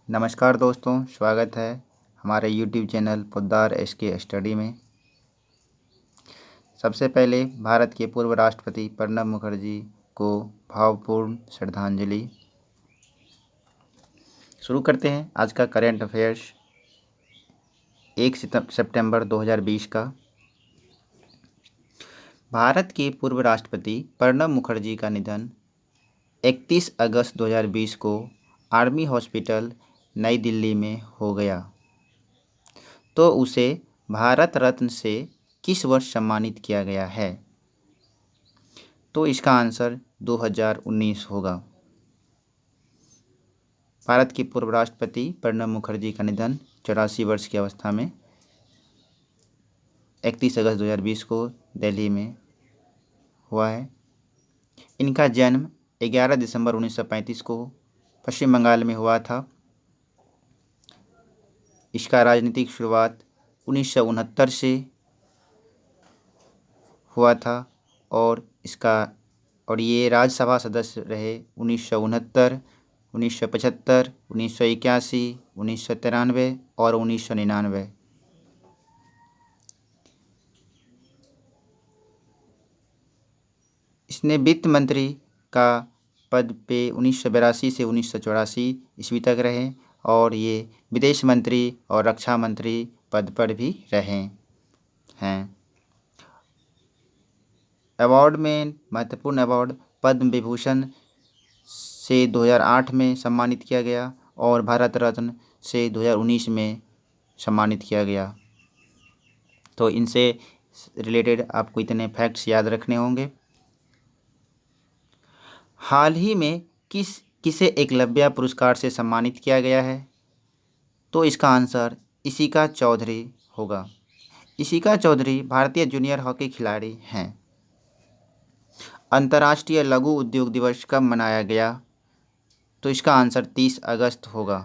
नमस्कार दोस्तों, स्वागत है हमारे YouTube channel Poddar SK study में। सबसे पहले भारत के पूर्व राष्ट्रपति प्रणब मुखर्जी को भावपूर्ण श्रद्धांजलि। शुरू करते हैं आज का करेंट अफेयर्स 1 सितंबर 2020 का। भारत के पूर्व राष्ट्रपति प्रणब मुखर्जी का निधन 31 अगस्त 2020 को आर्मी हॉस्पिटल नई दिल्ली में हो गया। तो उसे भारत रत्न से किस वर्ष सम्मानित किया गया है? तो इसका आंसर 2019 होगा। भारत के पूर्व राष्ट्रपति प्रणब मुखर्जी का निधन 84 वर्ष की अवस्था में 31 अगस्त 2020 को दिल्ली में हुआ है। इनका जन्म 11 दिसंबर 1935 को पश्चिम बंगाल में हुआ था। इसका राजनीतिक शुरुआत 1969 से हुआ था और ये राज्यसभा सदस्य रहे 1969, 1975, 1981, 1993 और 1999। इसने वित्त मंत्री का पद पे 1982 से 1984 ईस्वी तक रहे और ये विदेश मंत्री और रक्षा मंत्री पद पर भी रहे हैं। अवार्ड में महत्वपूर्ण अवार्ड पद्म विभूषण से 2008 में सम्मानित किया गया और भारत रत्न से 2019 में सम्मानित किया गया। तो इनसे रिलेटेड आपको इतने फैक्ट्स याद रखने होंगे। हाल ही में किसे एकलव्य पुरस्कार से सम्मानित किया गया है? तो इसका आंसर इशिका चौधरी होगा। इशिका चौधरी भारतीय जूनियर हॉकी खिलाड़ी हैं। अंतर्राष्ट्रीय लघु उद्योग दिवस कब मनाया गया? तो इसका आंसर 30 अगस्त होगा।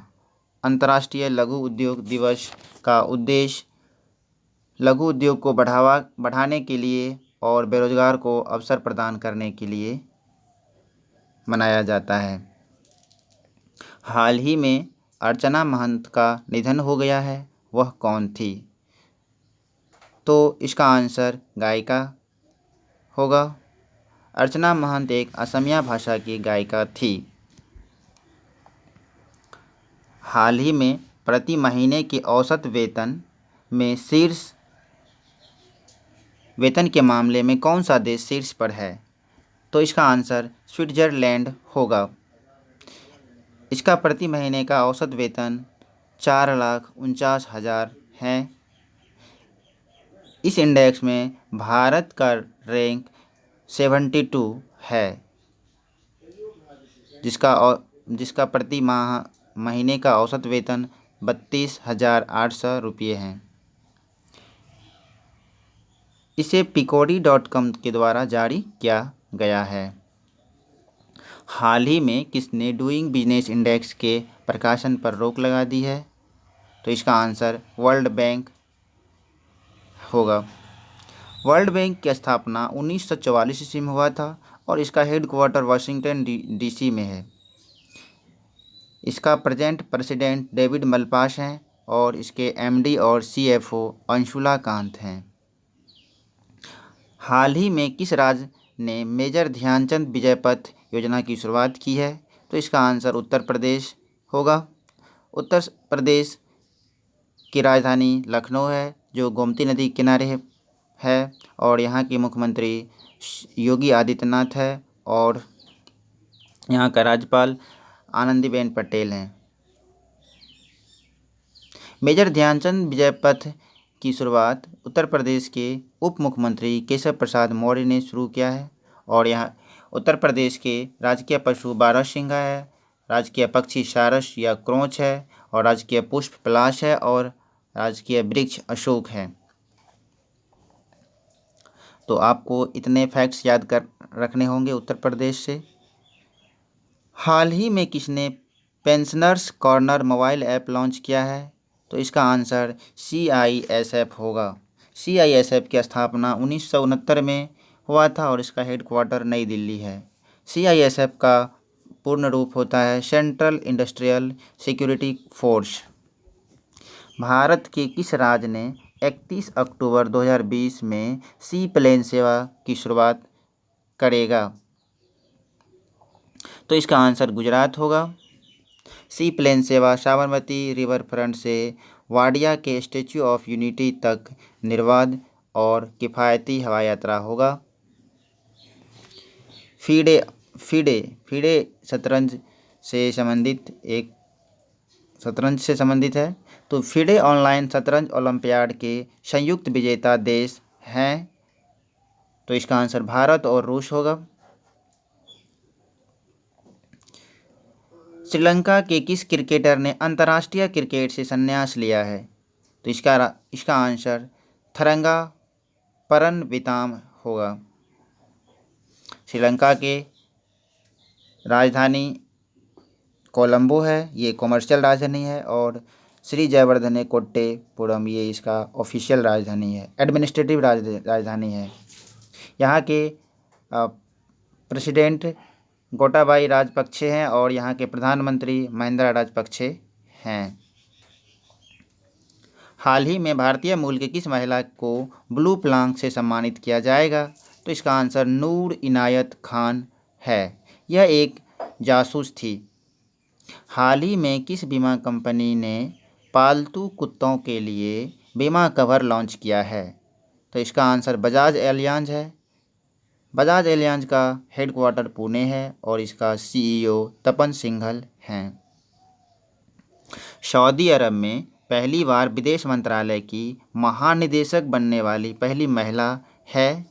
अंतर्राष्ट्रीय लघु उद्योग दिवस का उद्देश्य लघु उद्योग को बढ़ाने के लिए और बेरोजगार को अवसर प्रदान करने के लिए मनाया जाता है। हाल ही में अर्चना महंत का निधन हो गया है, वह कौन थी? तो इसका आंसर गायिका होगा। अर्चना महंत एक असमिया भाषा की गायिका थी। हाल ही में प्रति महीने के औसत वेतन में वेतन के मामले में कौन सा देश शीर्ष पर है? तो इसका आंसर स्विट्जरलैंड होगा। इसका प्रति महीने का औसत वेतन 4,49,000 है। इस इंडेक्स में भारत का रैंक 72 है, जिसका प्रति महीने का औसत वेतन 32,800 रुपये है। इसे picori.com के द्वारा जारी किया गया है। हाल ही में किसने डूइंग बिजनेस इंडेक्स के प्रकाशन पर रोक लगा दी है? तो इसका आंसर वर्ल्ड बैंक होगा। वर्ल्ड बैंक की स्थापना 1944 ईस्वी में हुआ था और इसका हेडक्वार्टर वाशिंगटन डीसी में है। इसका प्रेजेंट प्रेसिडेंट डेविड मलपास हैं और इसके एमडी और सीएफओ अंशुला कांत हैं। हाल ही में किस राज्य ने मेजर ध्यानचंद विजय पथ योजना की शुरुआत की है? तो इसका आंसर उत्तर प्रदेश होगा। उत्तर प्रदेश की राजधानी लखनऊ है, जो गोमती नदी के किनारे है और यहाँ के मुख्यमंत्री योगी आदित्यनाथ है और यहाँ का राज्यपाल आनंदीबेन पटेल हैं। मेजर ध्यानचंद विजय पथ की शुरुआत उत्तर प्रदेश के उप मुख्यमंत्री केशव प्रसाद मौर्य ने शुरू किया है और यहाँ उत्तर प्रदेश के राजकीय पशु बारहसिंगा है, राजकीय पक्षी सारस या क्रोंच है और राजकीय पुष्प पलाश है और राजकीय वृक्ष अशोक है। तो आपको इतने फैक्ट्स याद कर रखने होंगे उत्तर प्रदेश से। हाल ही में किसने pensioners corner mobile app launch किया है? तो इसका आंसर CISF होगा। CISF की स्थापना 1969 में हुआ था और इसका हेडक्वार्टर नई दिल्ली है। CISF का पूर्ण रूप होता है central industrial security force. Bharat के किस राज्य ने 31 अक्टूबर 2020 में सी प्लेन सेवा की शुरुआत करेगा? तो इसका आंसर गुजरात होगा। सी प्लेन सेवा साबरमती रिवर फ्रंट से वाडिया के स्टैच्यू ऑफ यूनिटी तक निर्बाध और किफ़ायती हवाई यात्रा होगा। फीडे फीडे फीडे शतरंज से संबंधित है। तो फीडे ऑनलाइन शतरंज ओलंपियाड के संयुक्त विजेता देश हैं। तो इसका आंसर भारत और रूस होगा। श्रीलंका के किस क्रिकेटर ने अंतर्राष्ट्रीय क्रिकेट से संन्यास लिया है? तो इसका आंसर थरंगा परनविताम होगा। श्रीलंका के राजधानी कोलंबो है, ये कॉमर्शियल राजधानी है, और श्री जयवर्धने कोट्टेपुरम ये इसका ऑफिशियल राजधानी है, एडमिनिस्ट्रेटिव राजधानी है। यहाँ के प्रेसिडेंट गोटाबाई राजपक्षे हैं और यहाँ के प्रधानमंत्री महिंद्रा राजपक्षे हैं। हाल ही में भारतीय मूल की किस महिला को ब्लू प्लांक से सम्मानित किया जाएगा? तो इसका आंसर नूर इनायत खान है। यह एक जासूस थी। हाल ही में किस बीमा कंपनी ने पालतू कुत्तों के लिए बीमा कवर लॉन्च किया है? तो इसका आंसर बजाज एलियांज है। बजाज एलियांज का हेडक्वार्टर पुणे है और इसका सीईओ तपन सिंघल हैं। सऊदी अरब में पहली बार विदेश मंत्रालय की महानिदेशक बनने वाली पहली महिला है।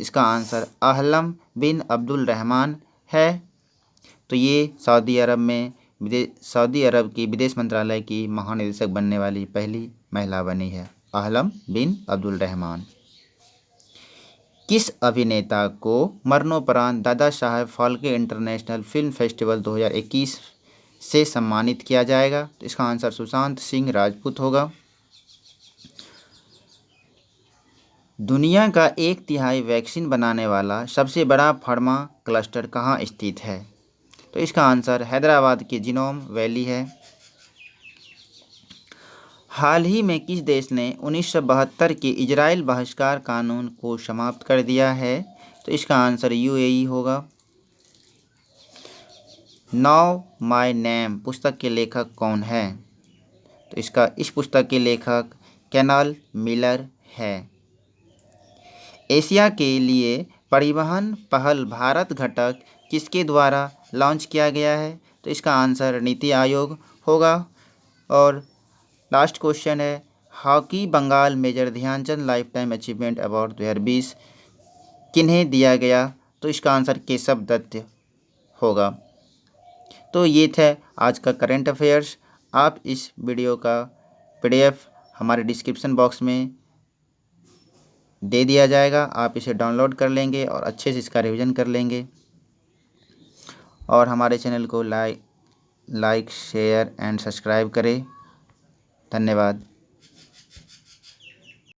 इसका आंसर अहलम बिन अब्दुल रहमान है। तो ये सऊदी अरब की विदेश मंत्रालय की महानिदेशक बनने वाली पहली महिला बनी है, अहलम बिन अब्दुल रहमान। किस अभिनेता को मरणोपरांत Dada Saheb Phalke international film festival 2021 से सम्मानित किया जाएगा? तो इसका आंसर सुशांत सिंह राजपूत होगा। दुनिया का 1/3 वैक्सीन बनाने वाला सबसे बड़ा फार्मा क्लस्टर कहाँ स्थित है? तो इसका आंसर हैदराबाद के जिनोम वैली है। हाल ही में किस देश ने 1972 के इजराइल बहिष्कार कानून को समाप्त कर दिया है? तो इसका आंसर यूएई होगा। नाउ माय नेम पुस्तक के लेखक कौन है? तो इस पुस्तक के लेखक केनल मिलर है। एशिया के लिए परिवहन पहल भारत घटक किसके द्वारा लॉन्च किया गया है? तो इसका आंसर नीति आयोग होगा। और लास्ट क्वेश्चन है, hockey Bengal major Dhyan Chand lifetime achievement award 2020 किन्हें दिया गया? तो इसका आंसर केशव दत्त होगा। तो ये थे आज का करंट अफेयर्स। आप इस वीडियो का पीडीएफ हमारे डिस्क्रिप्शन बॉक्स में दे दिया जाएगा। आप इसे डाउनलोड कर लेंगे और अच्छे से इसका रिवीजन कर लेंगे और हमारे चैनल को लाइक शेयर एंड सब्सक्राइब करें। धन्यवाद।